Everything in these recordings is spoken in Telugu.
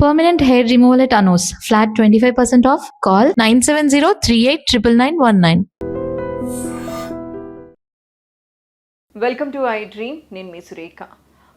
Permanent hair removal at Anos. Flat 25% off. Call 970-389919. Welcome to I dream. నేను మీ సురేఖ.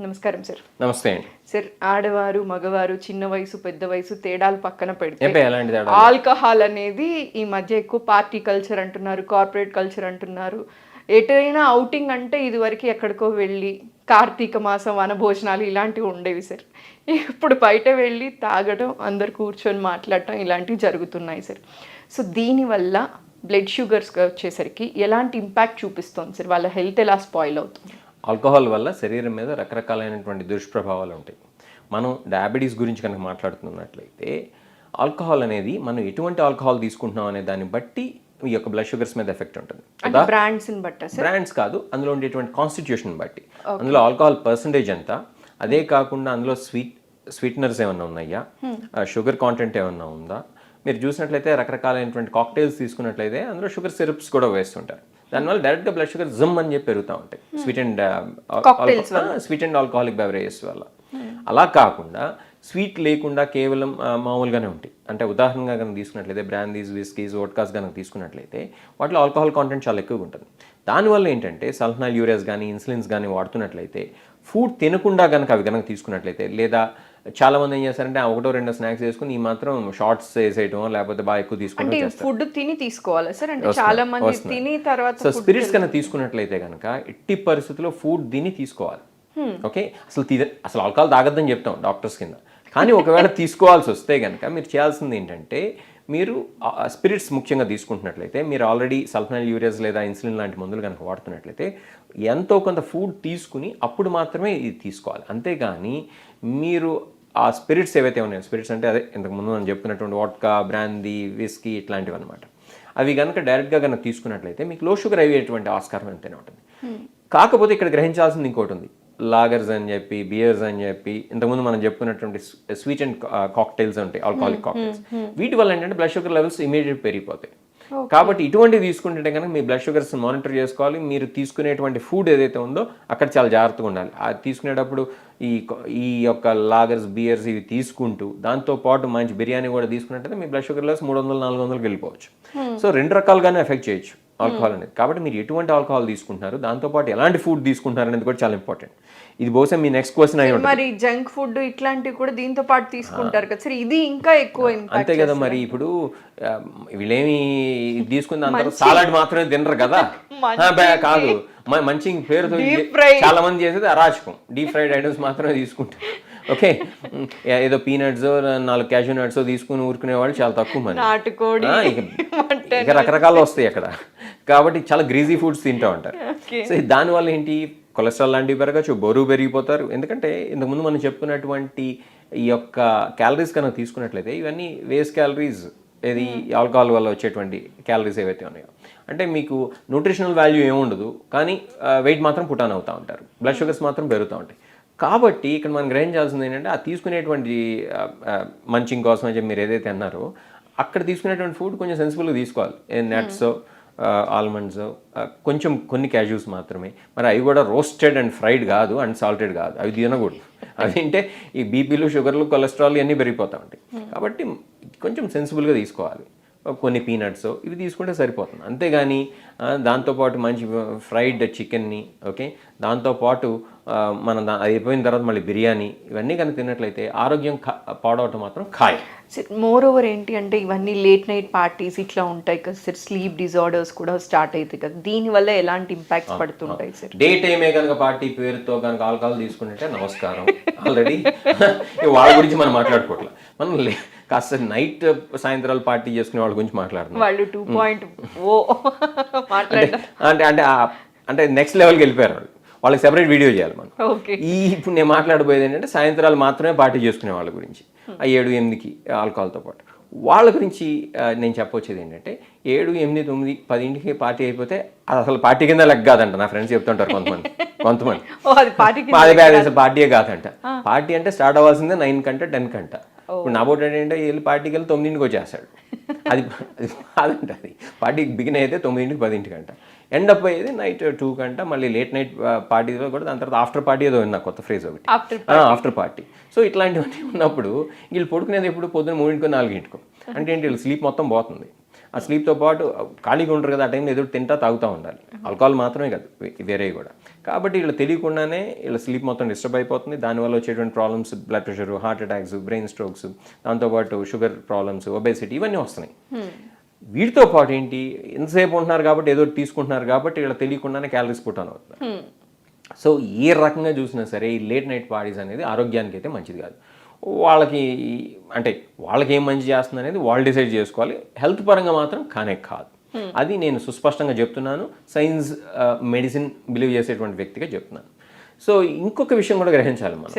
నమస్కారం సార్. నమస్తే అండి సార్, ఆడవారు మగవారు చిన్న వయసు పెద్ద వయసు తేడాలు పక్కన పెడితే ఎలాంటి ఆల్కహాల్ అనేది ఈ మధ్య ఎక్కువ పార్టీ కల్చర్ అంటున్నారు, కార్పొరేట్ కల్చర్ అంటున్నారు. ఎటైనా అవుటింగ్ అంటే ఇదివరకు ఎక్కడికో వెళ్ళి కార్తీక మాసం వనభోజనాలు ఇలాంటివి ఉండేవి సార్. ఇప్పుడు బయట వెళ్ళి తాగడం, అందరు కూర్చొని మాట్లాడటం ఇలాంటివి జరుగుతున్నాయి సార్. సో దీనివల్ల బ్లడ్ షుగర్స్ వచ్చేసరికి ఎలాంటి ఇంపాక్ట్ చూపిస్తుంది సార్? వాళ్ళ హెల్త్ ఎలా స్పాయిల్ అవుతుంది? ఆల్కహాల్ వల్ల శరీరం మీద రకరకాలైనటువంటి దుష్ప్రభావాలు ఉంటాయి. మనం డయాబెటీస్ గురించి కనుక మాట్లాడుతున్నట్లయితే ఆల్కహాల్ అనేది మనం ఎటువంటి ఆల్కహాల్ తీసుకుంటున్నాం అనే దాన్ని బట్టి ఈ యొక్క బ్లడ్ షుగర్స్ మీద ఎఫెక్ట్ ఉంటుంది. బ్రాండ్స్ కాదు, అందులో ఉండేటువంటి కాన్స్టిట్యూషన్ బట్టి. అందులో ఆల్కహాల్ పర్సంటేజ్ ఎంత, అదే కాకుండా అందులో స్వీట్నర్స్ ఏమన్నా ఉన్నాయా, షుగర్ కాంటెంట్ ఏమన్నా ఉందా. మీరు చూసినట్లయితే రకరకాలైనటువంటి కాక్టైల్స్ తీసుకున్నట్లయితే అందులో షుగర్ సిరప్స్ కూడా వేస్తుంటారు. దానివల్ల డైరెక్ట్గా బ్లడ్ షుగర్ జమ్ అని చెప్పి పెరుగుతూ ఉంటాయి స్వీట్ అండ్ ఆల్కహాలిక్ బెవరేజెస్ వల్ల. అలా కాకుండా స్వీట్ లేకుండా కేవలం మామూలుగానే ఉంటాయి. అంటే ఉదాహరణగా కనుక తీసుకున్నట్లయితే బ్రాందీస్, విస్కీస్, వోడ్కాస్ కనుక తీసుకున్నట్లయితే వాటిలో ఆల్కహాల్ కాంటెంట్ చాలా ఎక్కువగా ఉంటుంది. దానివల్ల ఏంటంటే సల్ఫనాల్ యూరియాస్ కానీ ఇన్సులిన్స్ కానీ వాడుతున్నట్లయితే, ఫుడ్ తినకుండా కనుక అవి కనుక తీసుకున్నట్లయితే, లేదా చాలామంది ఏం చేస్తారంటే ఒకటో రెండో స్నాక్స్ వేసుకుని ఈ మాత్రం షార్ట్స్ వేసేయటం, లేకపోతే బాగా ఎక్కువ తీసుకుంటే ఫుడ్ తిని తీసుకోవాలి సార్. అంటే చాలా మంది తిని తర్వాత సో స్పిరిట్స్ కనుక తీసుకున్నట్లయితే కనుక ఎట్టి పరిస్థితుల్లో ఫుడ్ తిని తీసుకోవాలి. ఓకే, అసలు ఆల్కహాల్ తాగద్దని చెప్తాం డాక్టర్స్ కింద. కానీ ఒకవేళ తీసుకోవాల్సి వస్తే కనుక మీరు చేయాల్సింది ఏంటంటే, మీరు స్పిరిట్స్ ముఖ్యంగా తీసుకుంటున్నట్లయితే, మీరు ఆల్రెడీ సల్ఫనాల్ యూరియాస్ లేదా ఇన్సులిన్ లాంటి మందులు కనుక వాడుతున్నట్లయితే ఎంతో కొంత ఫుడ్ తీసుకుని అప్పుడు మాత్రమే ఇది తీసుకోవాలి. అంతేగాని మీరు ఆ స్పిరిట్స్ ఏవైతే ఉన్నాయో, స్పిరిట్స్ అంటే అదే ఇంతకుముందు మనం చెప్తున్నటువంటి వోడ్కా, బ్రాందీ, విస్కీ ఇట్లాంటివి అనమాట, అవి కనుక డైరెక్ట్గా కనుక తీసుకున్నట్లయితే మీకు లో షుగర్ అయ్యేటువంటి ఆస్కారం ఎంతైనా ఉంటుంది. కాకపోతే ఇక్కడ గ్రహించాల్సింది ఇంకోటి ఉంది. లాగర్స్ అని చెప్పి, బియర్స్ అని చెప్పి, ఇంతకుముందు మనం చెప్పుకున్నటువంటి స్వీట్ అండ్ కాక్టైల్స్ ఉంటాయి, ఆల్కహాలిక్ కాక్టైల్స్. వీటి వల్ల ఏంటంటే బ్లడ్ షుగర్ లెవెల్స్ ఇమీడియట్ పెరిగిపోతాయి. కాబట్టి ఇటువంటివి తీసుకుంటే కనుక మీ బ్లడ్ షుగర్స్ మానిటర్ చేసుకోవాలి. మీరు తీసుకునేటువంటి ఫుడ్ ఏదైతే ఉందో అక్కడ చాలా జాగ్రత్తగా ఉండాలి. అది తీసుకునేటప్పుడు ఈ యొక్క లాగర్స్, బియర్స్ ఇవి తీసుకుంటూ దాంతోపాటు మంచి బిర్యానీ కూడా తీసుకున్నట్టయితే మీ బ్లడ్ షుగర్ లెవెల్స్ 300-400కి వెళ్ళిపోవచ్చు. సో రెండు రకాలుగానే ఎఫెక్ట్ చేయొచ్చు ఆల్కహాల్ అనేది. కాబట్టి మీరు ఎటువంటి ఆల్కహాల్ తీసుకుంటున్నారు, దాంతోపాటు ఎలాంటి ఫుడ్ తీసుకుంటున్నారు అనేది కూడా చాలా ఇంపార్టెంట్. ఇది బహుశా మీ నెక్స్ట్ క్వశ్చన్ అయి ఉంటుంది. మరి జంక్ ఫుడ్ ఇట్లాంటివి కూడా దీంతో పాటు తీసుకుంటారు కదా సార్, ఇది ఇంకా ఎక్కువ అంతే కదా. మరి ఇప్పుడు వీళ్ళేమి తీసుకున్న అందరూ సాలడ్ మాత్రమే తినరు కదా. కాదు, మంచి పేరుతో చాలా మంది చేసేది అరాచకం, డీప్ ఫ్రైడ్ ఐటమ్స్ మాత్రమే తీసుకుంటారు. ఓకే, ఏదో పీనట్స్ 4 క్యాషూ నట్స్ తీసుకుని ఊరుకునే వాళ్ళు చాలా తక్కువ మంది. ఇక రకరకాలు వస్తాయి అక్కడ. కాబట్టి చాలా గ్రీజీ ఫుడ్స్ తింటూ ఉంటారు. సో దానివల్ల ఏంటి, కొలెస్ట్రాల్ లాంటివి పెరగచ్చు, బరువు పెరిగిపోతారు. ఎందుకంటే ఇంతకుముందు మనం చెప్పుకున్నటువంటి ఈ యొక్క క్యాలరీస్ కనుక తీసుకున్నట్లయితే ఇవన్నీ వేస్ట్ క్యాలరీస్. ఇది ఆల్కహాల్ వల్ల వచ్చేటువంటి క్యాలరీస్ ఏవైతే ఉన్నాయో, అంటే మీకు న్యూట్రిషనల్ వాల్యూ ఏముండదు, కానీ వెయిట్ మాత్రం పుటాన్ అవుతూ ఉంటారు, బ్లడ్ షుగర్స్ మాత్రం పెరుగుతూ ఉంటాయి. కాబట్టి ఇక్కడ మనం గ్రహించాల్సింది ఏంటంటే, ఆ తీసుకునేటువంటి మంచింగ్ కోసం అని చెప్పి మీరు ఏదైతే అన్నారో అక్కడ తీసుకునేటువంటి ఫుడ్ కొంచెం సెన్సిబుల్గా తీసుకోవాలి. నట్స్, ఆల్మండ్స్, కొంచెం కొన్ని క్యాష్యూస్ మాత్రమే. మరి అవి కూడా రోస్టెడ్ అండ్ ఫ్రైడ్ కాదు, అండ్ సాల్టెడ్ కాదు, అవి తినకూడదు. అవి తింటే ఈ బీపీలు, షుగర్లు, కొలెస్ట్రాల్ ఇవన్నీ పెరిగిపోతూ ఉంటాయి. కాబట్టి కొంచెం సెన్సిబుల్గా తీసుకోవాలి. కొన్ని పీనట్స్ ఇవి తీసుకుంటే సరిపోతుంది. అంతేగాని దాంతోపాటు మంచి ఫ్రైడ్ చికెన్ని, ఓకే, దాంతోపాటు మనం అది అయిపోయిన తర్వాత మళ్ళీ బిర్యానీ, ఇవన్నీ కనుక తిన్నట్లయితే ఆరోగ్యం పాడవటం మాత్రం ఖాయం. మోర్ ఓవర్ ఏంటి అంటే, ఇవన్నీ లేట్ నైట్ పార్టీస్ ఇట్లా ఉంటాయి కదా సార్, స్లీప్ డిజార్డర్స్ కూడా స్టార్ట్ అవుతాయి కదా, దీనివల్ల ఎలాంటి ఇంపాక్ట్స్ పడుతుంటాయి సార్? డే టైమే కనుక పార్టీ పేరుతో కనుక ఆల్కహాల్ తీసుకుంటే నమస్కారం. ఆల్రెడీ వాళ్ళ గురించి మనం మాట్లాడుకోవట్లేదు. మనం కాస్త నైట్ సాయంత్రాలు పార్టీ చేసుకునే వాళ్ళ గురించి మాట్లాడుతున్నాం. వాళ్ళు 2.0 అంటే నెక్స్ట్ లెవెల్కి వెళ్ళిపోయారు వాళ్ళు. వాళ్ళకి సెపరేట్ వీడియో చేయాలి మనం. ఇప్పుడు నేను మాట్లాడబోయేది ఏంటంటే సాయంత్రాలు మాత్రమే పార్టీ చేసుకునే వాళ్ళ గురించి, 7-8కి ఆల్కహాల్తో పాటు. వాళ్ళ గురించి నేను చెప్పొచ్చేది ఏంటంటే, 7, 8, 9, 10కి పార్టీ అయిపోతే అసలు పార్టీ కింద లెక్క కాదంట. నా ఫ్రెండ్స్ చెప్తుంటారు కొంతమంది పార్టీయే కాదంట. పార్టీ అంటే స్టార్ట్ అవ్వాల్సిందే 9 కంట 10 కంట. ఇప్పుడు నా బోట్ ఏంటంటే వెళ్ళి పార్టీకి వెళ్ళి 9కి వచ్చేస్తాడు. అది కాదంట. అది పార్టీకి బిగిన్ అయితే 9కి 10 కంట. ఎండ్ అప్ అయ్యేది నైట్ 2 కంట, మళ్ళీ లేట్ నైట్ పార్టీలో కూడా, దాని తర్వాత ఆఫ్టర్ పార్టీ ఏదో విన్నా కొత్త ఫ్రేజ్ ఒకటి, ఆఫ్టర్ పార్టీ. సో ఇట్లాంటివన్నీ ఉన్నప్పుడు వీళ్ళు పడుకునేది ఎప్పుడు పొద్దున్న 3 4 అంటే ఏంటి, వీళ్ళు స్లీప్ మొత్తం పోతుంది. ఆ స్లీప్తో పాటు ఖాళీగా ఉంటారు కదా, ఆ టైంలో ఏదో తింటా తాగుతూ ఉండాలి, ఆల్కహాల్ మాత్రమే కాదు వేరే కూడా. కాబట్టి వీళ్ళు తెలియకుండానే వీళ్ళ స్లీప్ మొత్తం డిస్టర్బ్ అయిపోతుంది. దానివల్ల వచ్చేటువంటి problems blood pressure, heart attacks, brain strokes, దాంతోపాటు షుగర్ ప్రాబ్లమ్స్, ఒబేసిటీ ఇవన్నీ వస్తున్నాయి. వీటితో పాటు ఏంటి, ఎంతసేపు ఉంటున్నారు కాబట్టి ఏదో తీసుకుంటున్నారు కాబట్టి వీళ్ళకి తెలియకుండానే క్యాలరీస్ పుట్ ఆన్ అవుతున్నారు. సో ఏ రకంగా చూసినా సరే ఈ లేట్ నైట్ పార్టీస్ అనేది ఆరోగ్యానికి అయితే మంచిది కాదు. వాళ్ళకి అంటే వాళ్ళకి ఏం మంచి చేస్తుంది అనేది వాళ్ళు డిసైడ్ చేసుకోవాలి. హెల్త్ పరంగా మాత్రం కానే కాదు. అది నేను సుస్పష్టంగా చెప్తున్నాను, సైన్స్ మెడిసిన్ బిలీవ్ చేసేటువంటి వ్యక్తిగా చెప్తున్నాను. సో ఇంకొక విషయం కూడా గ్రహించాలి మనం,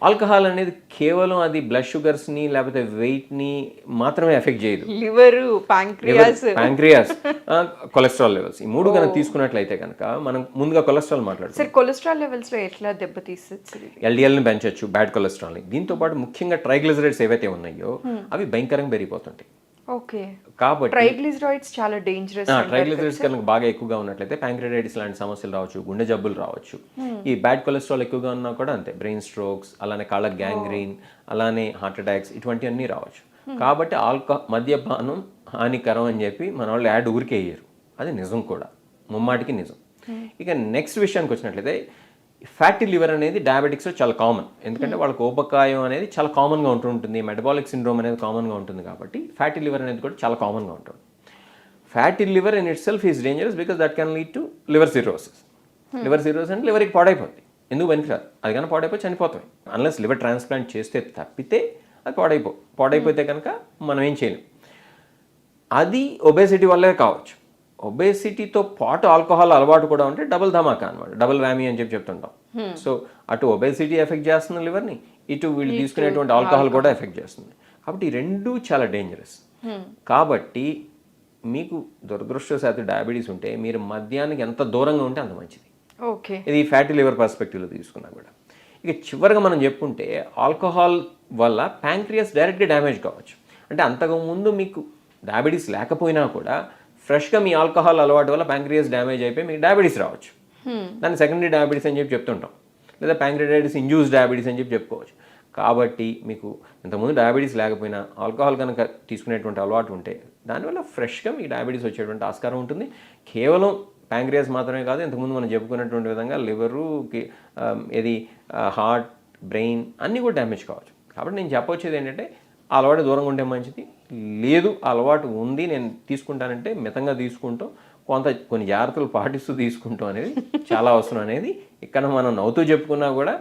ఆల్కహాల్ అనేది కేవలం అది బ్లడ్ షుగర్స్ని లేకపోతే వెయిట్ని మాత్రమే ఎఫెక్ట్ చేయదు. లివరు, ప్యాంక్రియాస్, కొలెస్ట్రాల్ లెవెల్స్, ఈ 3 కనుక తీసుకున్నట్లయితే కనుక మనం ముందుగా కొలెస్ట్రాల్ మాట్లాడుతాం. కొలెస్ట్రాల్ లెవెల్స్లో ఎట్లా దెబ్బతీస్తుంది? ఎల్డిఎల్ని పెంచవచ్చు, బ్యాడ్ కొలెస్ట్రాల్ని. దీంతో పాటు ముఖ్యంగా ట్రైగ్లిజరైడ్స్ ఏవైతే ఉన్నాయో అవి భయంకరంగా పెరిగిపోతుంటాయి. ఓకే, కాబట్టి ట్రైగ్లిజరైడ్స్ చాలా డేంజరస్. ట్రైగ్లిజరైడ్స్ కనుక బాగా ఎక్కువగా ఉన్నట్లయితే ప్యాంక్రియాటైటిస్ లాంటి సమస్యలు రావచ్చు, గుండె జబ్బులు రావచ్చు. ఈ బ్యాడ్ కొలెస్ట్రాల్ ఎక్కువగా ఉన్నా కూడా అంతే, బ్రెయిన్ స్ట్రోక్స్, అలానే కాళ్ళ గ్యాంగ్రీన్, అలానే హార్ట్ అటాక్స్ ఇటువంటివన్నీ రావచ్చు. కాబట్టి మద్యపానం హానికరం అని చెప్పి మన వాళ్ళు యాడ్ ఊరికే వేయరు, అది నిజం కూడా, ముమ్మాటికి నిజం. ఇక నెక్స్ట్ విషయానికి వచ్చినట్లయితే ఫ్యాటీ లివర్ అనేది డయాబెటిక్స్లో చాలా కామన్, ఎందుకంటే వాళ్ళకి ఊబకాయం అనేది చాలా కామన్గా ఉంటుంటుంది, మెటబాలిక్ సిండ్రోమ్ అనేది కామన్గా ఉంటుంది. కాబట్టి ఫ్యాటీ లివర్ అనేది కూడా చాలా కామన్గా ఉంటుంది. Fatty liver in it self is dangerous because that can lead to liver cirrhosis. Liver cirrhosis అంటే లివర్కి పాడైపోతుంది, ఎందుకు పనికిరాదు, అది కానీ పాడైపోయి చనిపోతాం. అన్లెస్ లివర్ ట్రాన్స్ప్లాంట్ చేస్తే తప్పితే అది పాడైపోతే కనుక మనం ఏం చేయలేం. అది ఒబేసిటీ వల్లే కావచ్చు. ఒబేసిటీతో పాటు ఆల్కహాల్ అలవాటు కూడా ఉంటే డబుల్ ధమాకా అనమాట, డబుల్ వ్యామీ అని చెప్తుంటాం. సో అటు ఒబేసిటీ ఎఫెక్ట్ చేస్తుంది లివర్ని, ఇటు వీళ్ళు తీసుకునేటువంటి ఆల్కహాల్ కూడా ఎఫెక్ట్ చేస్తుంది. కాబట్టి ఈ రెండూ చాలా డేంజరస్. కాబట్టి మీకు దురదృష్టవశాత్తు డయాబెటీస్ ఉంటే మీరు మద్యానికి ఎంత దూరంగా ఉంటే అంత మంచిది. ఓకే, ఇది ఫ్యాటీ లివర్ పర్స్పెక్టివ్లో తీసుకున్నా కూడా. ఇక చివరిగా మనం చెప్పుకుంటే ఆల్కహాల్ వల్ల ప్యాంక్రియాస్ డైరెక్ట్గా డ్యామేజ్ కావచ్చు. అంటే అంతకుముందు మీకు డయాబెటీస్ లేకపోయినా కూడా ఫ్రెష్గా మీ ఆల్కహాల్ అలవాటు వల్ల ప్యాంక్రియాస్ డ్యామేజ్ అయిపోయి మీకు డయాబెటీస్ రావచ్చు. దాన్ని సెకండరీ డయాబెటీస్ అని చెప్తుంటాం, లేదా ప్యాంక్రియాటైటిస్ ఇండ్యూస్ డయాబెటీస్ అని చెప్పుకోవచ్చు. కాబట్టి మీకు ఇంతకుముందు డయాబెటీస్ లేకపోయినా ఆల్కహాల్ కనుక తీసుకునేటువంటి అలవాటు ఉంటే దానివల్ల ఫ్రెష్గా మీకు డయాబెటీస్ వచ్చేటువంటి ఆస్కారం ఉంటుంది. కేవలం ప్యాంక్రియాస్ మాత్రమే కాదు, ఇంతకుముందు మనం చెప్పుకున్నటువంటి విధంగా లివరు, ఇది హార్ట్, బ్రెయిన్ అన్నీ కూడా డ్యామేజ్ కావచ్చు. కాబట్టి నేను చెప్పొచ్చేది ఏంటంటే ఆ అలవాటు దూరంగా ఉంటే మంచిది. లేదు ఆ అలవాటు ఉంది నేను తీసుకుంటానంటే మితంగా తీసుకుంటాం, కొన్ని జాగ్రత్తలు పాటిస్తూ తీసుకుంటాం అనేది చాలా అవసరం అనేది ఇక్కడ మనం నవ్వుతూ చెప్పుకున్నా కూడా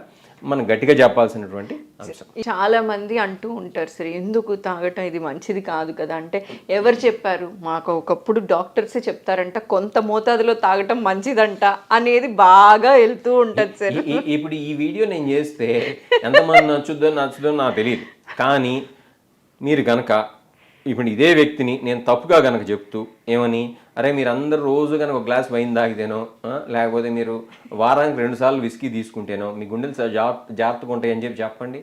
మనం గట్టిగా చెప్పాల్సినటువంటి అంశం. చాలా మంది అంటూ ఉంటారు, సరే ఎందుకు తాగటం, ఇది మంచిది కాదు కదా అంటే, ఎవరు చెప్పారు? మాకు ఒకప్పుడు డాక్టర్సే చెప్తారంట కొంత మోతాదులో తాగటం మంచిదంట అనేది బాగా వెళ్తూ ఉంటుంది సార్. ఇప్పుడు ఈ వీడియో నేను చేస్తే ఎంతమంది నచ్చుద్దో నాకు తెలియదు, కానీ మీరు కనుక ఇప్పుడు ఇదే వ్యక్తిని నేను తప్పుగా కనుక చెప్తూ ఏమని, అరే మీరు అందరు రోజు కనుక ఒక గ్లాస్ వైన్ తాగితేనో, లేకపోతే మీరు వారానికి 2 సార్లు విస్కీ తీసుకుంటేనో మీ గుండెలు జాగ్రత్తగా ఉంటాయి అని చెప్పండి,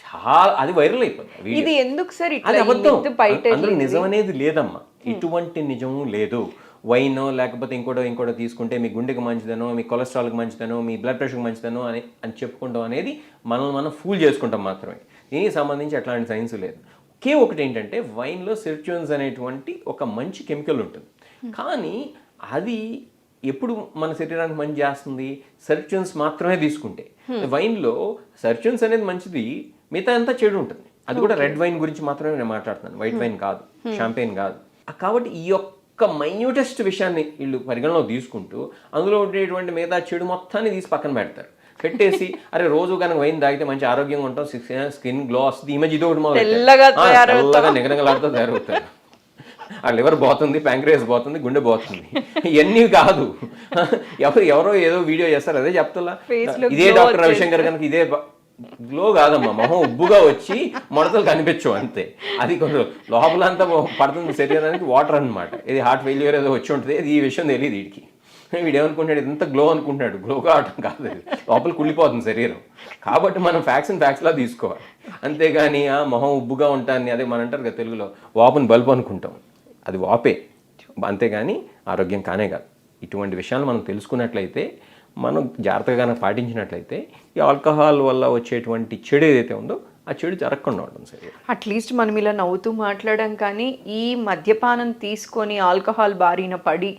చాలా అది వైరల్ అయిపోతుంది. ఇది ఎందుకు సార్? అది అబద్ధం, అందులో నిజం అనేది లేదమ్మా, ఇటువంటి నిజము లేదు. వైనో లేకపోతే ఇంకోటో తీసుకుంటే మీ గుండెకి మంచిదనో, మీ కొలెస్ట్రాల్కి మంచిదనో, మీ బ్లడ్ ప్రెషర్కి మంచిదనో అని చెప్పుకుంటాం అనేది మనం ఫూల్ చేసుకుంటాం మాత్రమే. దీనికి సంబంధించి అట్లాంటి సైన్స్ లేదు. ఒకటి ఏంటంటే వైన్లో సిర్చున్స్ అనేటువంటి ఒక మంచి కెమికల్ ఉంటుంది, కానీ అది ఎప్పుడు మన శరీరానికి మంచి చేస్తుంది, సర్చున్స్ మాత్రమే తీసుకుంటే. వైన్లో సర్చున్స్ అనేది మంచిది, మిగతా అంతా చెడు ఉంటుంది. అది కూడా రెడ్ వైన్ గురించి మాత్రమే నేను మాట్లాడుతున్నాను, వైట్ వైన్ కాదు, షాంపెయిన్ కాదు. కాబట్టి ఈ యొక్క మైన్యూటెస్ట్ విషయాన్ని వీళ్ళు పరిగణలో తీసుకుంటూ అందులో ఉండేటువంటి మిగతా చెడు మొత్తాన్ని తీసి పక్కన పెట్టేసి అరే రోజు కనుక వైన్ తాగితే మంచి ఆరోగ్యంగా ఉంటాం, స్కిన్ గ్లో వస్తుంది, ఈ మధ్య ఇదొకటి తెల్లగా నిగనగలాడుతూ తయారవుతారు. ఆ లివర్ పోతుంది, ప్యాంక్రియాస్ పోతుంది, గుండె పోతుంది. ఇవన్నీ కాదు, ఎవరో ఏదో వీడియో చేస్తారు అదే చెప్తా. ఇదే డాక్టర్ రవిశంకర్ కనుక ఇదే గ్లో కాదమ్మా, మొహం ఉబ్బుగా వచ్చి ముడతలు కనిపించవు అంతే. అది కొంచెం లోపలంతా పడుతుంది శరీరానికి వాటర్ అనమాట. ఇది హార్ట్ ఫెయిల్యూర్ ఏదో వచ్చి ఉంటుంది, ఇది ఈ విషయం తెలియదు వీడికి. వీడు ఏమనుకుంటాడు, ఇంత గ్లో అనుకుంటున్నాడు, గ్లో కావటం కాదు, లోపల కుళ్ళిపోతుంది శరీరం. కాబట్టి మనం ఫ్యాక్ట్స్లా తీసుకోవాలి, అంతేగాని మొహం ఉబ్బుగా ఉంటాను అదే మనం అంటారు కదా తెలుగులో వాపుని బల్బు అనుకుంటాం, అది వాపే, అంతేగాని ఆరోగ్యం కానే కాదు. ఇటువంటి విషయాలు మనం తెలుసుకున్నట్లయితే, మనం జాగ్రత్తగా కనుక పాటించినట్లయితే ఈ ఆల్కహాల్ వల్ల వచ్చేటువంటి చెడు ఏదైతే ఉందో ఆ చెడు జరగకుండా ఉంటుంది సార్. అట్లీస్ట్ మనం ఇలా నవ్వుతూ మాట్లాడాం, కానీ ఈ మద్యపానం తీసుకొని ఆల్కహాల్ బారిన పడి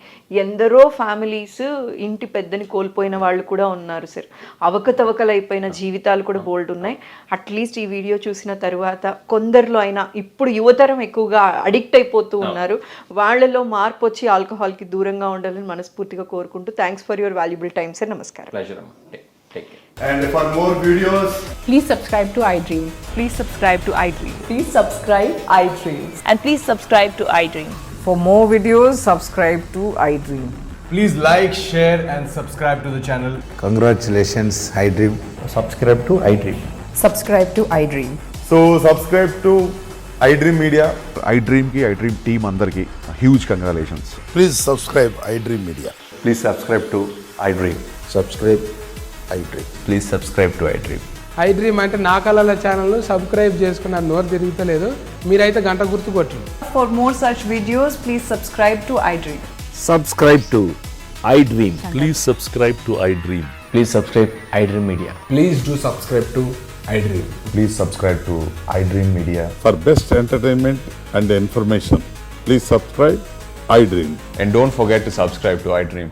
ఎందరో ఫ్యామిలీస్ ఇంటి పెద్దని కోల్పోయిన వాళ్ళు కూడా ఉన్నారు సార్. అవకతవకలైపోయిన జీవితాలు కూడా బోల్డ్ ఉన్నాయి. అట్లీస్ట్ ఈ వీడియో చూసిన తర్వాత కొందరిలో అయినా, ఇప్పుడు యువతరం ఎక్కువగా అడిక్ట్ అయిపోతూ ఉన్నారు, వాళ్ళలో మార్పు వచ్చి ఆల్కహాల్కి దూరంగా ఉండాలని మనస్ఫూర్తిగా కోరుకుంటూ thanks for your valuable time sir. నమస్కారం. ప్లెజర్ అమ్మా. Take care. And for more videos, Please subscribe to iDream. Please subscribe to iDream. Please subscribe iDream. And please subscribe to iDream. For more videos, subscribe to iDream. please like, share and subscribe to the channel. Congratulations, iDream. Subscribe to iDream. Subscribe to iDream. So subscribe to iDream Media. iDream ki iDream team andarki huge congratulations. Please subscribe iDream Media. Please subscribe to iDream. Subscribe iDream. Please subscribe to iDream. iDream అంటే నా కళల ఛానల్ను సబ్స్క్రైబ్ చేసుకున్న నోరు తిరుగుతలేదు, మీరైతే గంట గుర్తు కొట్టండి. For more such videos, please subscribe to iDream. Subscribe to iDream. Please subscribe to iDream. Please subscribe iDream Media. Please do subscribe to iDream. Please subscribe to iDream Media. For best entertainment and information, please subscribe iDream. And don't forget to subscribe to iDream.